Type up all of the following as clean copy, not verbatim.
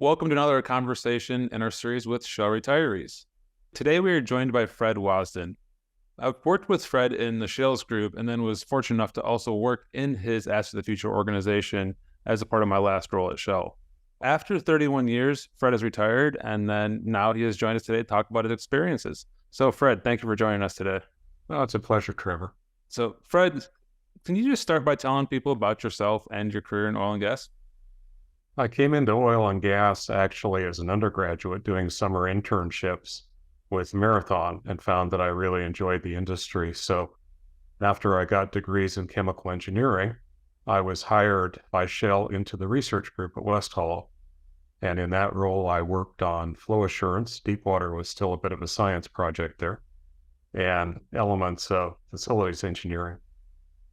Welcome to another conversation in our series with Shell Retirees. Today we are joined by Fred Wasden. I've worked with Fred in the Shell's group and then was fortunate enough to also work in his Asset of the Future organization as a part of my last role at Shell. After 31 years, Fred has retired, and then now he has joined us today to talk about his experiences. So Fred, thank you for joining us today. Oh, it's a pleasure, Trevor. So Fred, can you just start by telling people about yourself and your career in oil and gas? I came into oil and gas actually as an undergraduate doing summer internships with Marathon and found that I really enjoyed the industry. So after I got degrees in chemical engineering, I was hired by Shell into the research group at West Hollow. And in that role, I worked on flow assurance. Deepwater was still a bit of a science project there, and elements of facilities engineering.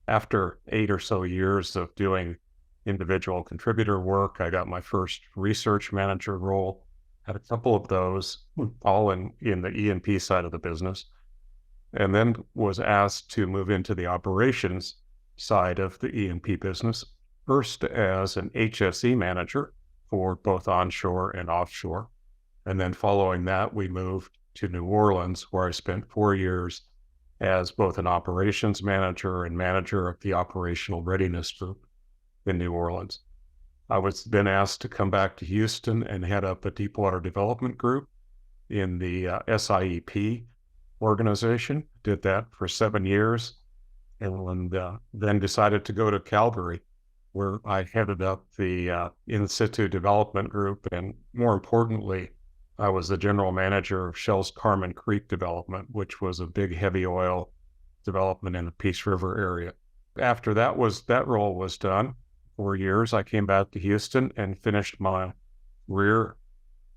After 8 or so years of doing individual contributor work, I got my first research manager role, had a couple of those, all in the E&P side of the business, and then was asked to move into the operations side of the E&P business, first as an HSE manager for both onshore and offshore. And then following that, we moved to New Orleans, where I spent 4 years as both an operations manager and manager of the operational readiness group in New Orleans. I was then asked to come back to Houston and head up a deepwater development group in the SIEP organization. Did that for 7 years, and then decided to go to Calgary, where I headed up the in situ development group. And more importantly, I was the general manager of Shell's Carmon Creek development, which was a big heavy oil development in the Peace River area. After that role was done, 4 years, I came back to Houston and finished my career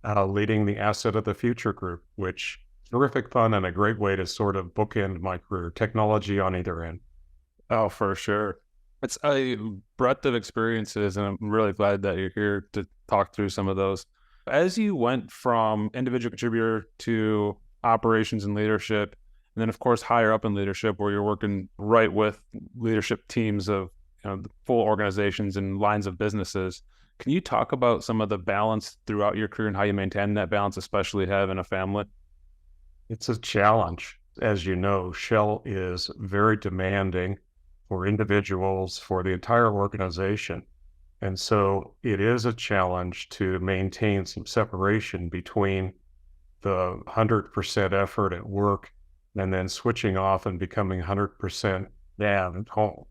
leading the Asset of the Future group, which terrific fun and a great way to sort of bookend my career. Technology on either end. Oh, for sure. It's a breadth of experiences, and I'm really glad that you're here to talk through some of those. As you went from individual contributor to operations and leadership, and then of course higher up in leadership where you're working right with leadership teams of the full organizations and lines of businesses, can you talk about some of the balance throughout your career and how you maintain that balance, especially having a family? It's a challenge. As you know, Shell is very demanding for individuals, for the entire organization. And so it is a challenge to maintain some separation between the 100% effort at work and then switching off and becoming 100% dad at home.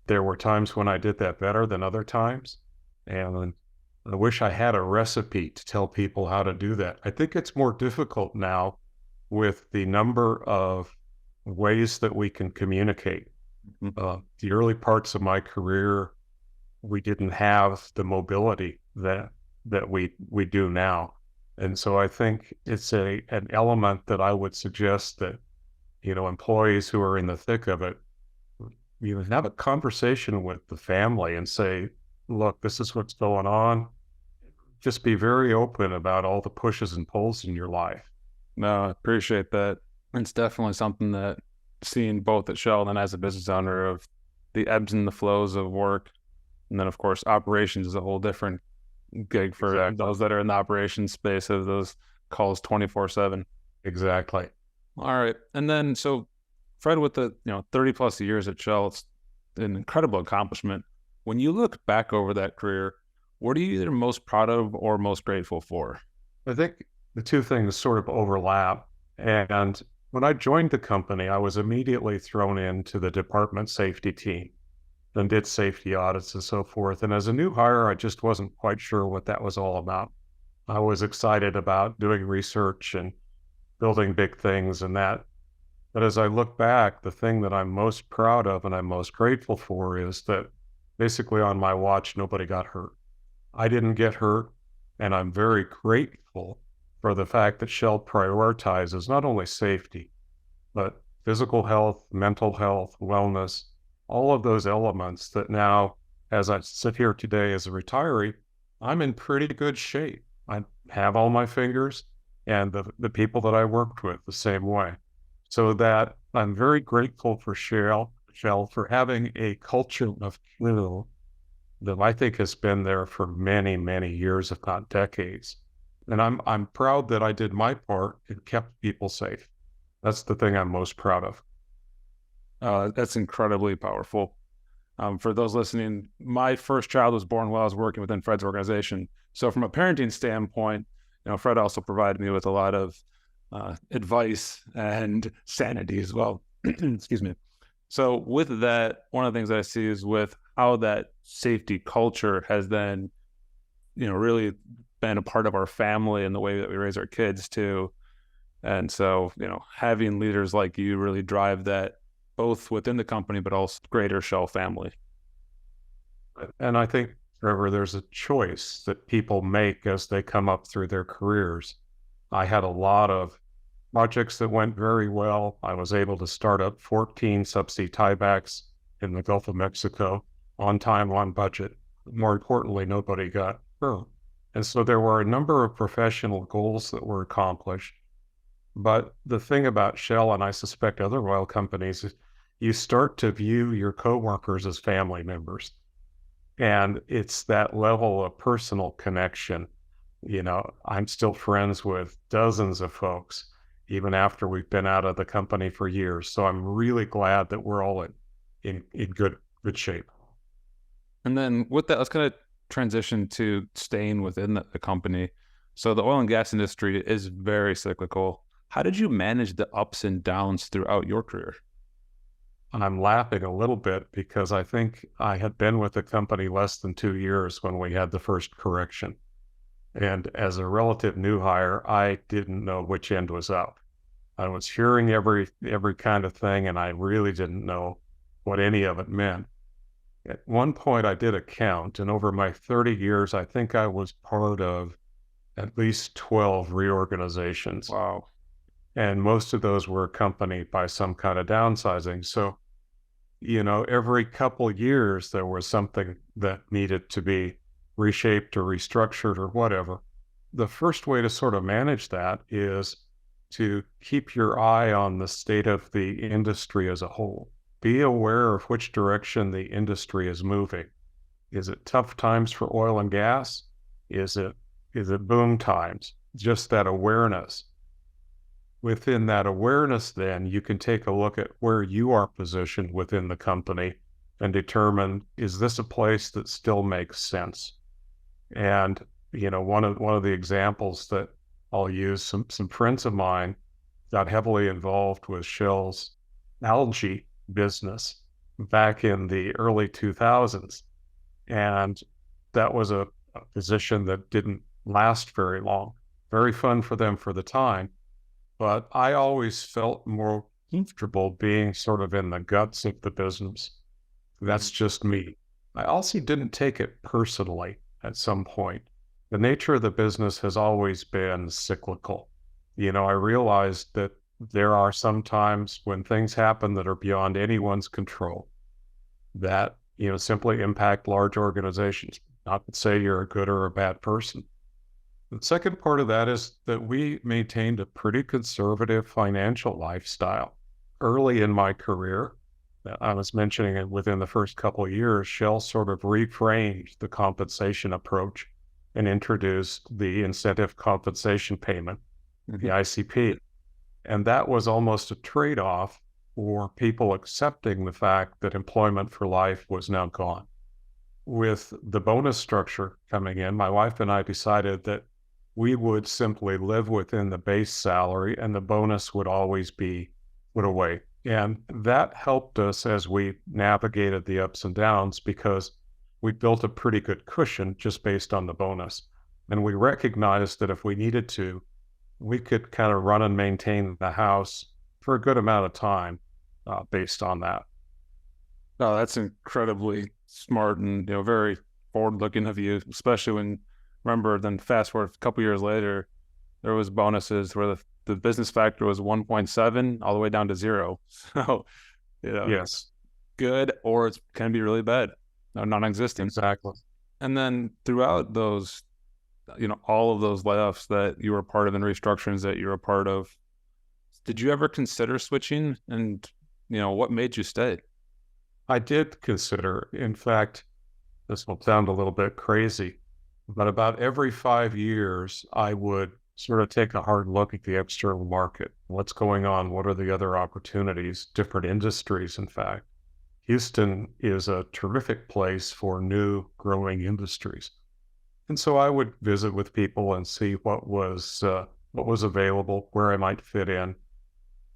There were times when I did that better than other times, and I wish I had a recipe to tell people how to do that. I think it's more difficult now with the number of ways that we can communicate. The early parts of my career, we didn't have the mobility that we do now. And so I think it's an element that I would suggest that, employees who are in the thick of it, have a conversation with the family and say, look, this is what's going on. Just be very open about all the pushes and pulls in your life. No, I appreciate that. It's definitely something that seeing both at Shell and then as a business owner of the ebbs and the flows of work. And then of course, operations is a whole different gig for those that are in the operations space of those calls 24/7. Exactly. All right. And then, so Fred, with the 30 plus years at Shell, it's an incredible accomplishment. When you look back over that career, what are you either most proud of or most grateful for? I think the two things sort of overlap. And when I joined the company, I was immediately thrown into the department safety team and did safety audits and so forth. And as a new hire, I just wasn't quite sure what that was all about. I was excited about doing research and building big things and that. But as I look back, the thing that I'm most proud of and I'm most grateful for is that basically on my watch, nobody got hurt. I didn't get hurt, and I'm very grateful for the fact that Shell prioritizes not only safety, but physical health, mental health, wellness, all of those elements that now, as I sit here today as a retiree, I'm in pretty good shape. I have all my fingers, and the people that I worked with the same way. So that I'm very grateful for Shell for having a culture of that I think has been there for many, many years, if not decades. And I'm proud that I did my part and kept people safe. That's the thing I'm most proud of. That's incredibly powerful. For those listening, my first child was born while I was working within Fred's organization. So from a parenting standpoint, Fred also provided me with a lot of advice and sanity as well. Excuse me. So with that, one of the things that I see is with how that safety culture has then, really been a part of our family and the way that we raise our kids too. And so, having leaders like you really drive that both within the company, but also greater Shell family. And I think, Trevor, there's a choice that people make as they come up through their careers. I had a lot of projects that went very well. I was able to start up 14 subsea tiebacks in the Gulf of Mexico on time, on budget. More importantly, nobody got hurt. And so there were a number of professional goals that were accomplished. But the thing about Shell, and I suspect other oil companies, is you start to view your coworkers as family members. And it's that level of personal connection. I'm still friends with dozens of folks, even after we've been out of the company for years. So I'm really glad that we're all in good shape. And then with that, let's kind of transition to staying within the company. So the oil and gas industry is very cyclical. How did you manage the ups and downs throughout your career? I'm laughing a little bit because I think I had been with the company less than 2 years when we had the first correction. And as a relative new hire, I didn't know which end was up. I was hearing every kind of thing, and I really didn't know what any of it meant. At one point, I did a count, and over my 30 years, I think I was part of at least 12 reorganizations. Wow. And most of those were accompanied by some kind of downsizing. So, every couple years there was something that needed to be reshaped or restructured or whatever. The first way to sort of manage that is to keep your eye on the state of the industry as a whole. Be aware of which direction the industry is moving. Is it tough times for oil and gas? Is it boom times? Just that awareness. Within that awareness, then you can take a look at where you are positioned within the company and determine, is this a place that still makes sense? And, one of the examples that I'll use, some friends of mine got heavily involved with Shell's algae business back in the early 2000s. And that was a position that didn't last very long. Very fun for them for the time. But I always felt more comfortable being sort of in the guts of the business. That's just me. I also didn't take it personally at some point. The nature of the business has always been cyclical. I realized that there are some times when things happen that are beyond anyone's control that, simply impact large organizations. Not to say you're a good or a bad person. The second part of that is that we maintained a pretty conservative financial lifestyle. Early in my career, I was mentioning it within the first couple of years, Shell sort of reframed the compensation approach and introduced the incentive compensation payment, the ICP. And that was almost a trade-off for people accepting the fact that employment for life was now gone. With the bonus structure coming in, my wife and I decided that we would simply live within the base salary and the bonus would always be put away. And that helped us as we navigated the ups and downs because we built a pretty good cushion just based on the bonus. And we recognized that if we needed to, we could kind of run and maintain the house for a good amount of time based on that. Oh, that's incredibly smart and very forward-looking of you, especially when remember. Then fast forward a couple years later, there was bonuses where the business factor was 1.7 all the way down to 0. So Yes, good, or it can be really bad, non-existent. exactly. And then throughout those, all of those layoffs that you were part of and restructurings that you were a part of, did you ever consider switching? And what made you stay? I did consider, in fact, this will sound a little bit crazy, but about every 5 years, I would sort of take a hard look at the external market. What's going on? What are the other opportunities? Different industries, in fact. Houston is a terrific place for new growing industries. And so I would visit with people and see what was available, where I might fit in.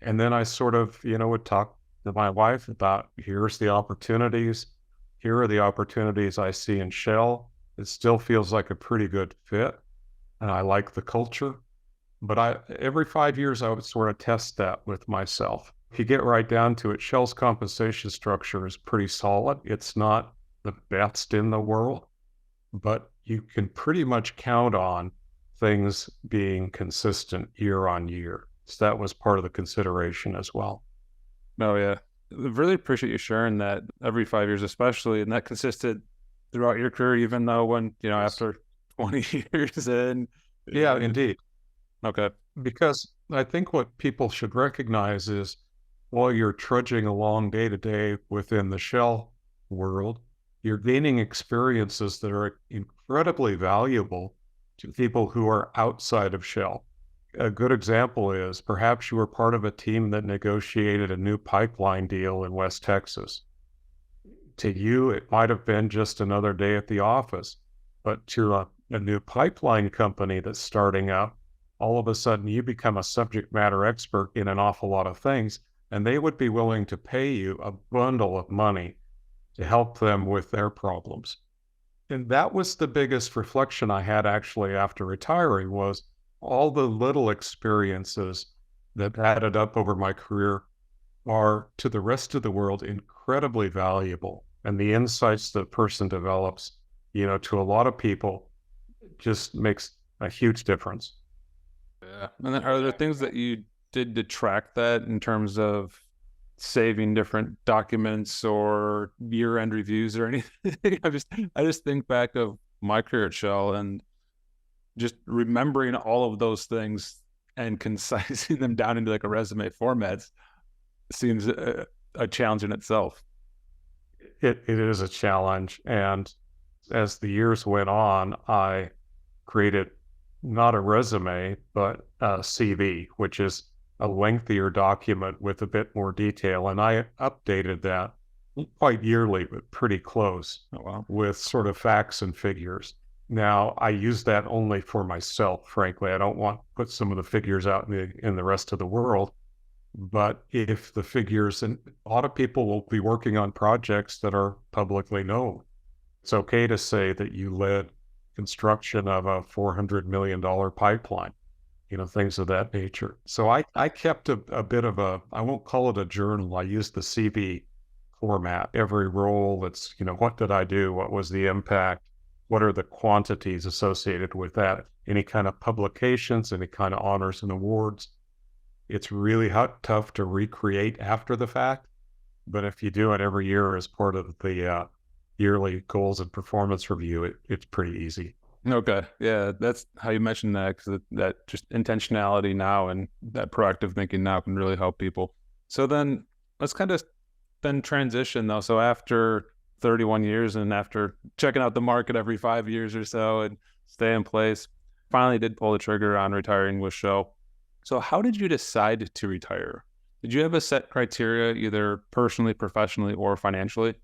And then I sort of, would talk to my wife about here's the opportunities. Here are the opportunities I see in Shell. It still feels like a pretty good fit. And I like the culture. But every 5 years, I would sort of test that with myself. If you get right down to it, Shell's compensation structure is pretty solid. It's not the best in the world, but you can pretty much count on things being consistent year on year. So that was part of the consideration as well. Oh yeah. I really appreciate you sharing that every 5 years, especially, and that consisted throughout your career, even though when, Yes. after 20 years in. Yeah, uh, indeed. Okay. Because I think what people should recognize is while you're trudging along day to day within the Shell world, you're gaining experiences that are incredibly valuable to people who are outside of Shell. A good example is perhaps you were part of a team that negotiated a new pipeline deal in West Texas. To you, it might have been just another day at the office, but to a new pipeline company that's starting up, all of a sudden you become a subject matter expert in an awful lot of things, and they would be willing to pay you a bundle of money to help them with their problems. And that was the biggest reflection I had actually after retiring was all the little experiences that added up over my career are to the rest of the world incredibly valuable. And the insights that person develops, to a lot of people just makes a huge difference. Yeah. And then are there things that you did to track that in terms of saving different documents or year-end reviews or anything? I just think back of my career at Shell and just remembering all of those things and concising them down into like a resume format seems a challenge in itself. It is a challenge. And as the years went on, I created not a resume, but a CV, which is a lengthier document with a bit more detail. And I updated that not quite yearly, but pretty close Oh, wow. with sort of facts and figures. Now, I use that only for myself, frankly. I don't want to put some of the figures out in the rest of the world. But if the figures, and a lot of people will be working on projects that are publicly known. It's okay to say that you led construction of a $400 million pipeline, things of that nature. So I kept a bit of I won't call it a journal. I used the CV format. Every role that's, what did I do? What was the impact? What are the quantities associated with that? Any kind of publications, any kind of honors and awards. It's really tough to recreate after the fact. But if you do it every year as part of the yearly goals and performance review, it's pretty easy. Okay. Yeah, that's how you mentioned that, because that just intentionality now and that proactive thinking now can really help people. So then let's kind of then transition though. So after 31 years and after checking out the market every 5 years or so and stay in place, finally did pull the trigger on retiring with Shell. So how did you decide to retire? Did you have a set criteria, either personally, professionally, or financially?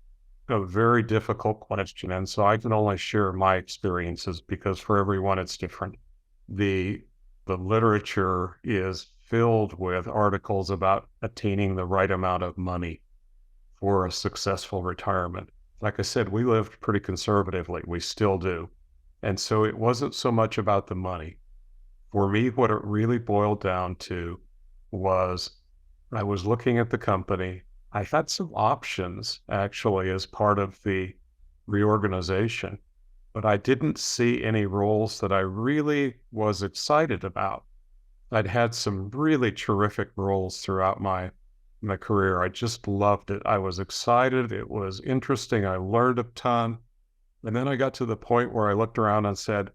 A very difficult question. And so I can only share my experiences because for everyone it's different. The literature is filled with articles about attaining the right amount of money for a successful retirement. Like I said, we lived pretty conservatively. We still do. And so it wasn't so much about the money. For me, what it really boiled down to was I was looking at the company. I had some options actually as part of the reorganization, but I didn't see any roles that I really was excited about. I'd had some really terrific roles throughout my career. I just loved it. I was excited. It was interesting. I learned a ton. And then I got to the point where I looked around and said,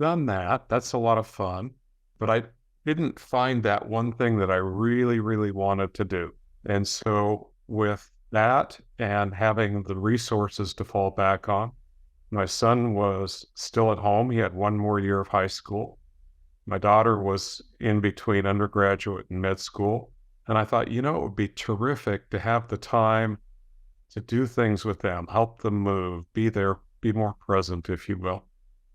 done that. That's a lot of fun. But I didn't find that one thing that I really, really wanted to do. And so with that and having the resources to fall back on, My son was still at home. He had one more year of high school. My daughter was in between undergraduate and med school. And I thought, it would be terrific to have the time to do things with them, help them move, be there, be more present, if you will.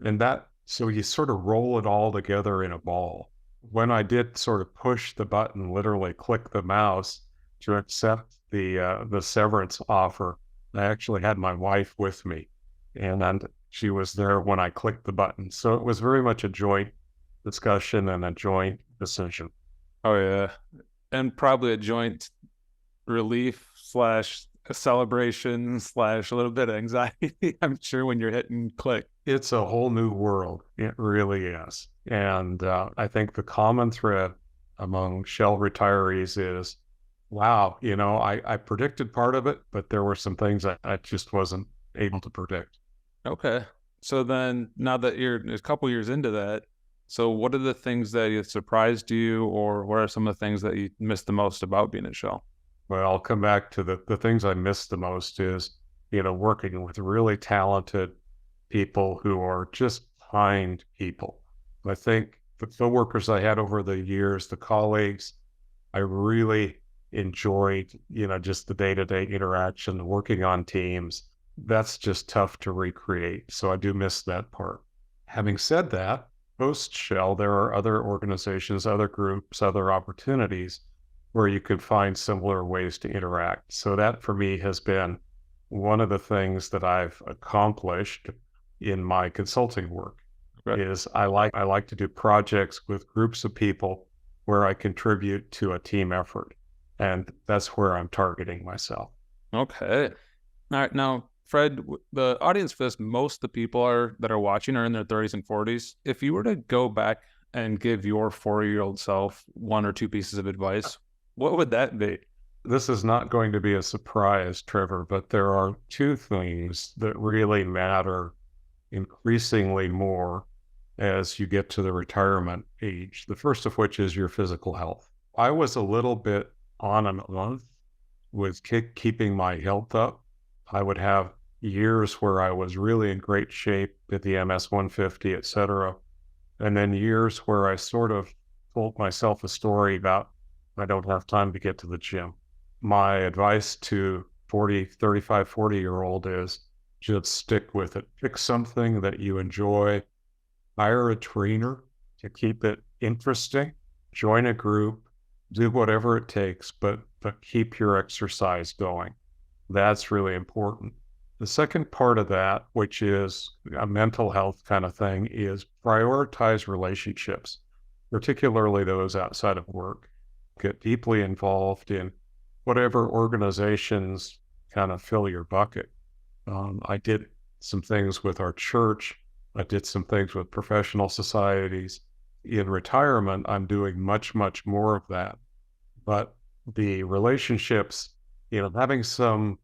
And so you sort of roll it all together in a ball. When I did sort of push the button, literally click the mouse to accept the severance offer, I actually had my wife with me, and she was there when I clicked the button. So it was very much a joint discussion and a joint decision. Oh yeah, and probably a joint relief slash a celebration slash a little bit of anxiety. I'm sure when you're hitting click. It's a whole new world. It really is. And I think the common thread among Shell retirees is, wow, I predicted part of it, but there were some things I just wasn't able to predict. Okay. So then now that you're a couple years into that, so what are the things that surprised you, or what are some of the things that you missed the most about being at Shell? Well, I'll come back to the things I miss the most is, working with really talented people who are just kind people. I think the coworkers I had over the years, the colleagues, I really enjoyed, just the day-to-day interaction, working on teams. That's just tough to recreate. So I do miss that part. Having said that, post Shell, there are other organizations, other groups, other opportunities where you could find similar ways to interact. So that for me has been one of the things that I've accomplished in my consulting work. Right. Is I like to do projects with groups of people where I contribute to a team effort. And that's where I'm targeting myself. Okay. All right. Now, Fred, the audience for this, most of the people that are watching are in their 30s and 40s. If you were to go back and give your 40-year-old self one or two pieces of advice, what would that be? This is not going to be a surprise, Trevor, but there are two things that really matter increasingly more as you get to the retirement age. The first of which is your physical health. I was a little bit on and off with keeping my health up. I would have years where I was really in great shape at the MS 150, et cetera. And then years where I sort of told myself a story about I don't have time to get to the gym. My advice to 35, 40-year-old is just stick with it. Pick something that you enjoy. Hire a trainer to keep it interesting. Join a group. Do whatever it takes, but keep your exercise going. That's really important. The second part of that, which is a mental health kind of thing, is prioritize relationships, particularly those outside of work. Get deeply involved in whatever organizations kind of fill your bucket. I did some things with our church. I did some things with professional societies. In retirement, I'm doing much, much more of that. But the relationships, having some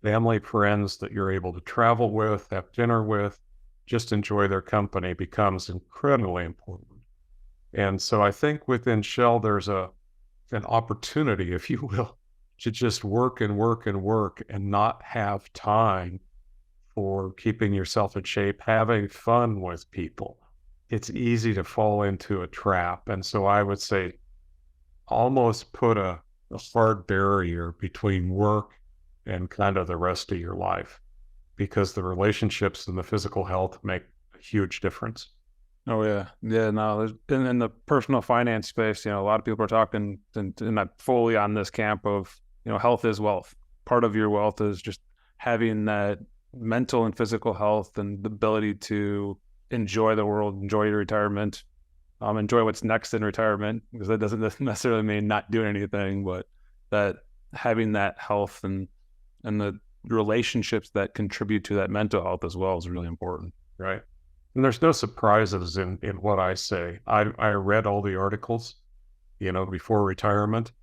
family friends that you're able to travel with, have dinner with, just enjoy their company becomes incredibly important. And so I think within Shell, there's an opportunity, if you will, to just work and work and work and not have time for keeping yourself in shape, having fun with people. It's easy to fall into a trap. And so I would say almost put a hard barrier between work and kind of the rest of your life, because the relationships and the physical health make a huge difference. Oh yeah. Yeah. No, in the personal finance space, a lot of people are talking and not fully on this camp of, health is wealth. Part of your wealth is just having that mental and physical health and the ability to enjoy the world, enjoy your retirement, enjoy what's next in retirement, because that doesn't necessarily mean not doing anything, but that having that health and the relationships that contribute to that mental health as well is really important. Right. And there's no surprises in what I say. I read all the articles, before retirement.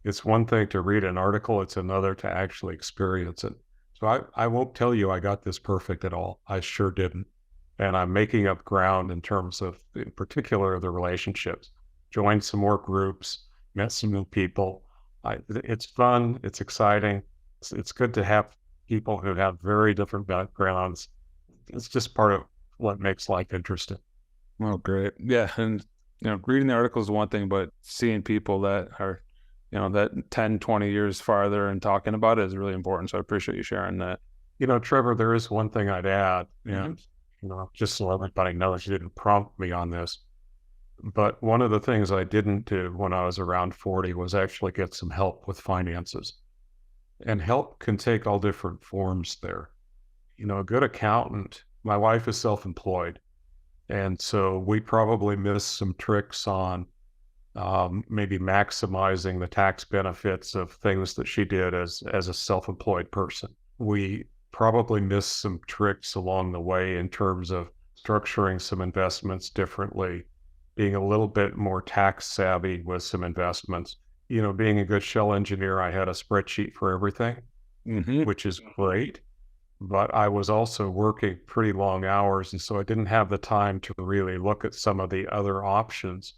It's one thing to read an article. It's another to actually experience it. So I won't tell you I got this perfect at all. I sure didn't. And I'm making up ground in terms of, in particular, the relationships. Joined some more groups, met some new people. It's fun. It's exciting. It's good to have people who have very different backgrounds. It's just part of what makes life interesting. Oh, great. Yeah. And, reading the articles is one thing, but seeing people that are, that 10, 20 years farther and talking about it is really important. So I appreciate you sharing that. Trevor, there is one thing I'd add, Hmm. and, just so everybody knows, you didn't prompt me on this, but one of the things I didn't do when I was around 40 was actually get some help with finances. And help can take all different forms there. A good accountant, my wife is self-employed. And so we probably missed some tricks on maybe maximizing the tax benefits of things that she did as a self-employed person. We probably missed some tricks along the way in terms of structuring some investments differently, being a little bit more tax savvy with some investments. Being a good shell engineer, I had a spreadsheet for everything, Hmm. which is great. But I was also working pretty long hours, and so I didn't have the time to really look at some of the other options.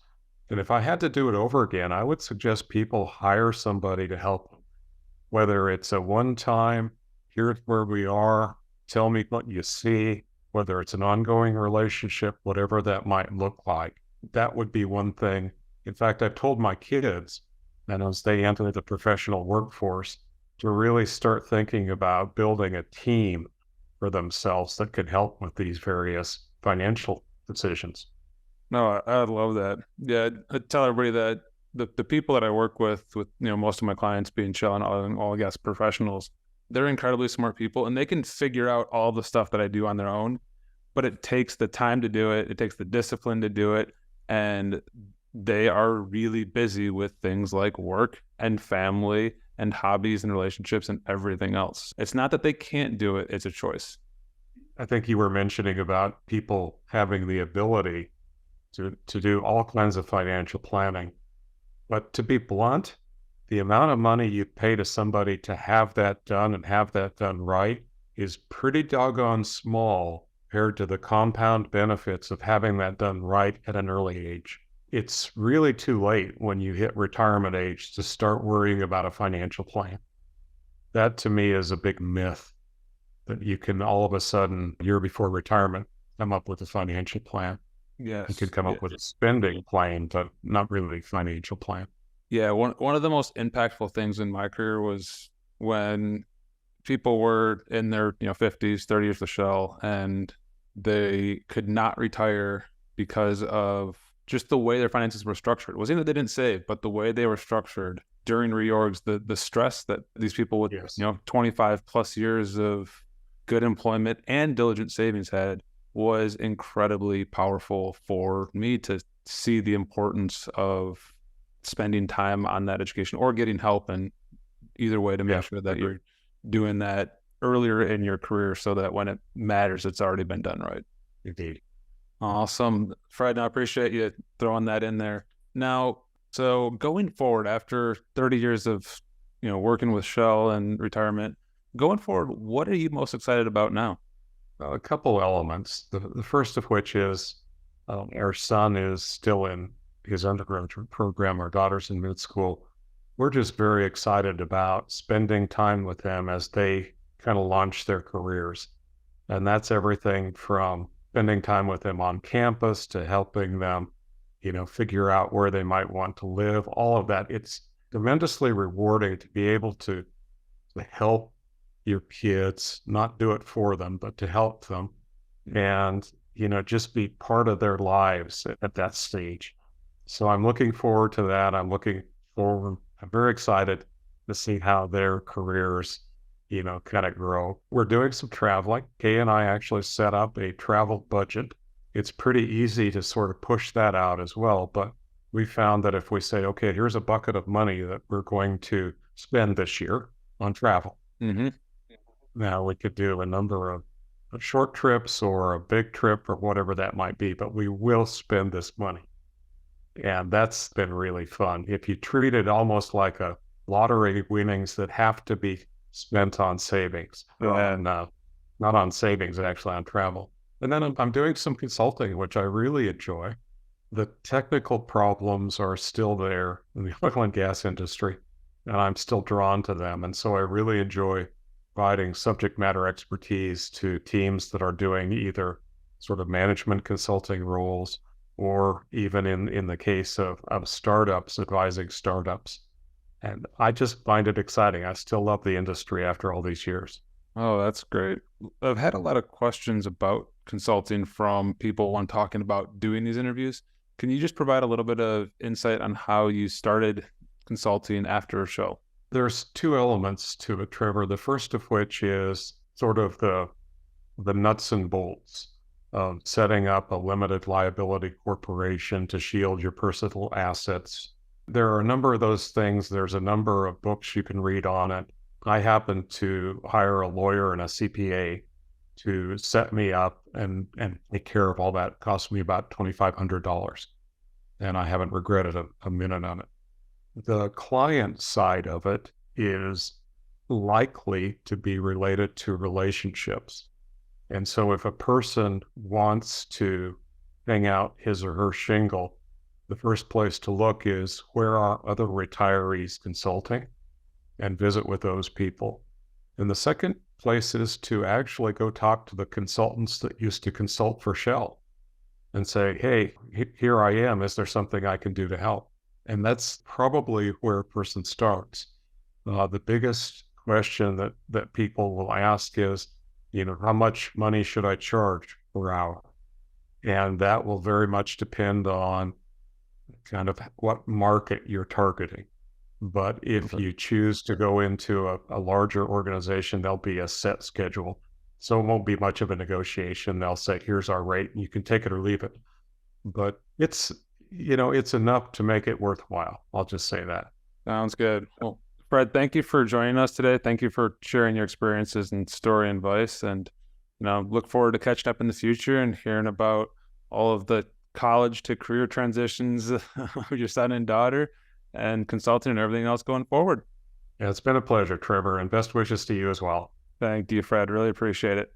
And if I had to do it over again, I would suggest people hire somebody to help them, whether it's a one time, here's where we are, tell me what you see, whether it's an ongoing relationship, whatever that might look like. That would be one thing. In fact, I've told my kids, and as they enter the professional workforce, to really start thinking about building a team for themselves that can help with these various financial decisions. No, I love that. Yeah. I tell everybody that the people that I work with, most of my clients being Shell and oil and gas professionals, they're incredibly smart people and they can figure out all the stuff that I do on their own, but it takes the time to do it. It takes the discipline to do it. And they are really busy with things like work and family and hobbies and relationships and everything else. It's not that they can't do it, it's a choice. I think you were mentioning about people having the ability to do all kinds of financial planning. But to be blunt, the amount of money you pay to somebody to have that done and have that done right is pretty doggone small compared to the compound benefits of having that done right at an early age. It's really too late when you hit retirement age to start worrying about a financial plan. That to me is a big myth that you can all of a sudden, a year before retirement, come up with a financial plan. You Yes. could come Yeah. up with a spending plan, but not really a financial plan. Yeah. One of the most impactful things in my career was when people were in their 50s, 30 years of Shell, and they could not retire because of just the way their finances were structured. It wasn't that they didn't save, but the way they were structured during reorgs, the stress that these people with Yes. 25 plus years of good employment and diligent savings had was incredibly powerful for me to see the importance of spending time on that education or getting help, and either way to make Yeah. sure that you're doing that earlier in your career so that when it matters, it's already been done right. Indeed. Awesome. Fred, I appreciate you throwing that in there. Now, so going forward after 30 years of, working with Shell and retirement, going forward, what are you most excited about now? A couple elements. The first of which is our son is still in his undergraduate program. Our daughter's in mid school. We're just very excited about spending time with them as they kind of launch their careers. And that's everything from spending time with them on campus to helping them, figure out where they might want to live, all of that. It's tremendously rewarding to be able to help your kids, not do it for them, but to help them and, just be part of their lives at that stage. So I'm looking forward to that. I'm very excited to see how their careers, kind of grow. We're doing some traveling. Kay and I actually set up a travel budget. It's pretty easy to sort of push that out as well. But we found that if we say, okay, here's a bucket of money that we're going to spend this year on travel. Mm-hmm. Now we could do a number of short trips or a big trip or whatever that might be, but we will spend this money. And that's been really fun. If you treat it almost like a lottery winnings that have to be spent on savings and not on savings, actually on travel. And then I'm doing some consulting, which I really enjoy. The technical problems are still there in the oil and gas industry, and I'm still drawn to them. And so I really enjoy providing subject matter expertise to teams that are doing either sort of management consulting roles or even in the case of startups, advising startups. And I just find it exciting. I still love the industry after all these years. Oh, that's great. I've had a lot of questions about consulting from people when talking about doing these interviews. Can you just provide a little bit of insight on how you started consulting after a show? There's two elements to it, Trevor. The first of which is sort of the nuts and bolts of setting up a limited liability corporation to shield your personal assets. There are a number of those things. There's a number of books you can read on it. I happened to hire a lawyer and a CPA to set me up and take care of all that. It cost me about $2,500. And I haven't regretted a minute on it. The client side of it is likely to be related to relationships. And so if a person wants to hang out his or her shingle, the first place to look is where are other retirees consulting and visit with those people. And the second place is to actually go talk to the consultants that used to consult for Shell and say, hey, here I am. Is there something I can do to help? And that's probably where a person starts. The biggest question that people will ask is, how much money should I charge per hour? And that will very much depend on kind of what market you're targeting. But if you choose to go into a larger organization, there'll be a set schedule. So it won't be much of a negotiation. They'll say, here's our rate, and you can take it or leave it. But it's enough to make it worthwhile. I'll just say that. Sounds good. Well, Fred, thank you for joining us today. Thank you for sharing your experiences and story and advice. And, look forward to catching up in the future and hearing about all of the college to career transitions of your son and daughter and consulting and everything else going forward. Yeah, it's been a pleasure, Trevor, and best wishes to you as well. Thank you, Fred. Really appreciate it.